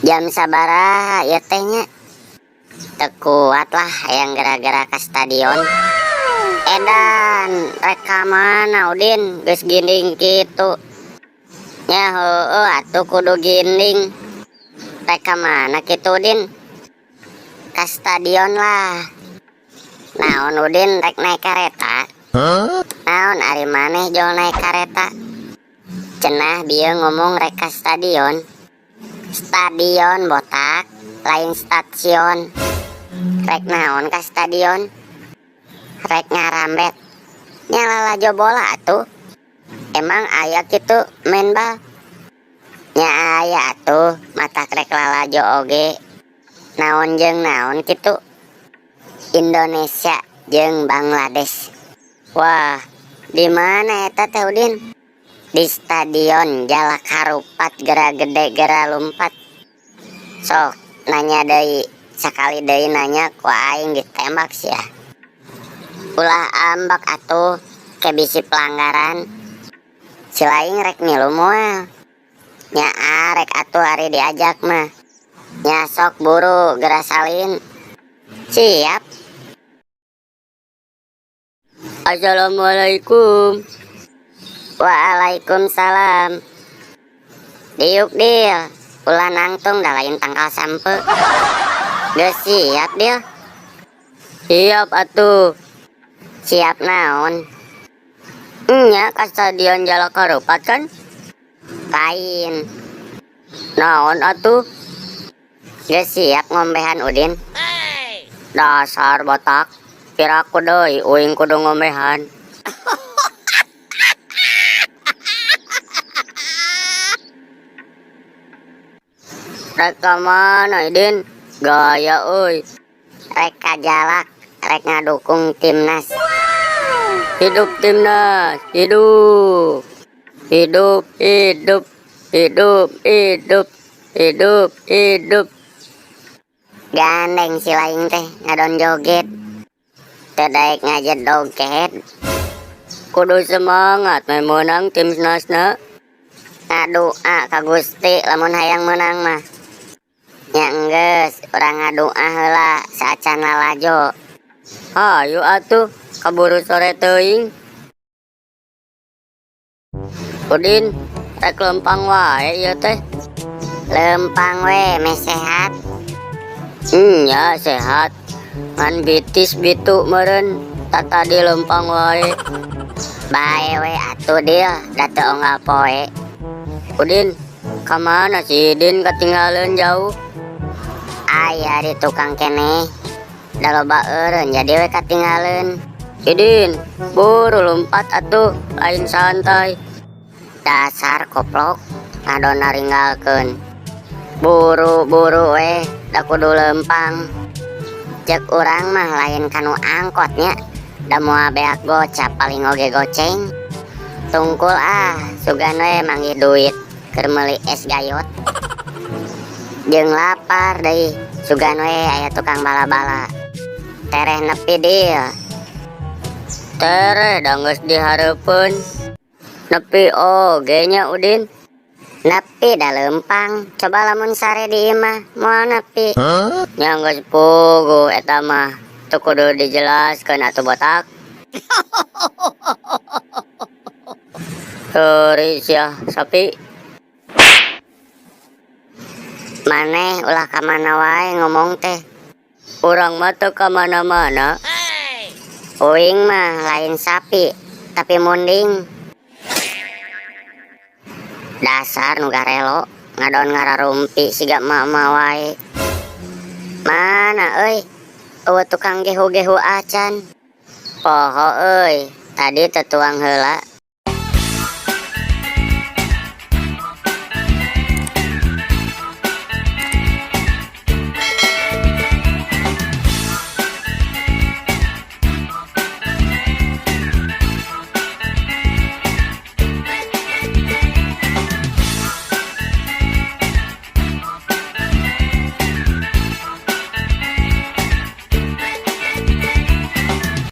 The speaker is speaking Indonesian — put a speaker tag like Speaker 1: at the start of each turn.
Speaker 1: Jam sabaraha ya tehnya? Tekuat lah yang gara-gara ke stadion. Edan rekaman Udin geus ginding kitu. Nya heueuh atuh kudu ginding. Rekamana kitu Udin? Ka stadion lah. Naon Udin rek naik kareta? Naon ari maneh jol naik kareta? Cenah bieu ngomong rek ka stadion. Stadion botak, lain stasiun. Rek naon ka stadion? Rek ngarambet. Nya lalajo bola atuh. Emang aya kitu main bal? Nya aya atuh, matak rek lalajo oge. Naon jeung naon kitu? Indonesia jeung Bangladesh. Wah, di mana eta teh Udin? Di stadion Jalak Harupat gera gede gera lumpat. Sok nanya deui, sakali deui nanya ku aing ditembak sia. Ulah ambak atuh ke bisi pelanggaran. Cilaing rek milu moal. Nya arek atuh ari diajak mah. Nya sok buru gera salin. Siap. Assalamualaikum. Waalaikumsalam. Diuk Dil, ulah nangtung da lain tangkal sampe. Geus siap Dil? Siap atuh. Siap naon? Nya ka stadion Jalak Harupat kan? Lain. Naon atuh? Geus siap ngombehan Udin? Dasar botak. Piraku deui uing kudu ngombehan. Rek ka mana Idin? Gaya euy. Rek ka Jalak, rek ngadukung timnas. Hidup timnas, hidup. Hidup, hidup, hidup, hidup, hidup, hidup. Gandeng si laing teh ngadon joget. Teu daek ngajet doget. Kudu semangat menang timnasna. Ngadoa ka Gusti lamun hayang menang mah. Nya enggeus, urang ngadoa heula saacan lalajo. Hayu atuh, kaburu sore teuing. Udin, rek lempang wae ieu teh. Lempang we meh sehat. Nya sehat. Ngan bitis bitu meureun, tata di lempang wae. Bae we atuh Dil, da teu onggal poe. Udin, ka mana si Idin katinggalan jauh? Aya di tukang keneh. Da loba eureun jadi we katinggalan. Idin, buru lompat atuh, lain santai. Dasar koplok, ngadon naringgalkeun. Buru-buru we, da kudu lempang. Cek urang mah lain kanu angkotnya. Da moal beak gocap paling oge goceng. Tungkul sugan we manggih duit keur meuli es gayot. Jeung lapar deui, sugan we aya tukang bala-bala. Tereh nepi Dil? Tereh da geus dihareupeun. Nepi oge nya Udin? Nepi da lempang, coba lamun sare di imah moal nepi. Nya geus puguh eta mah, teu kudu dijelaskeun atuh botak. Heuri sia sapi. Maneh ulah ka mana wae ngomong teh. Urang mah teu ka mana-mana. Uing mah lain sapi, tapi munding. Dasar nu garelo, ngadon ngararumpi siga emak-emak wae. Mana euy? Eueuh tukang gehu-gehu acan. Poho euy, tadi tetuang heula.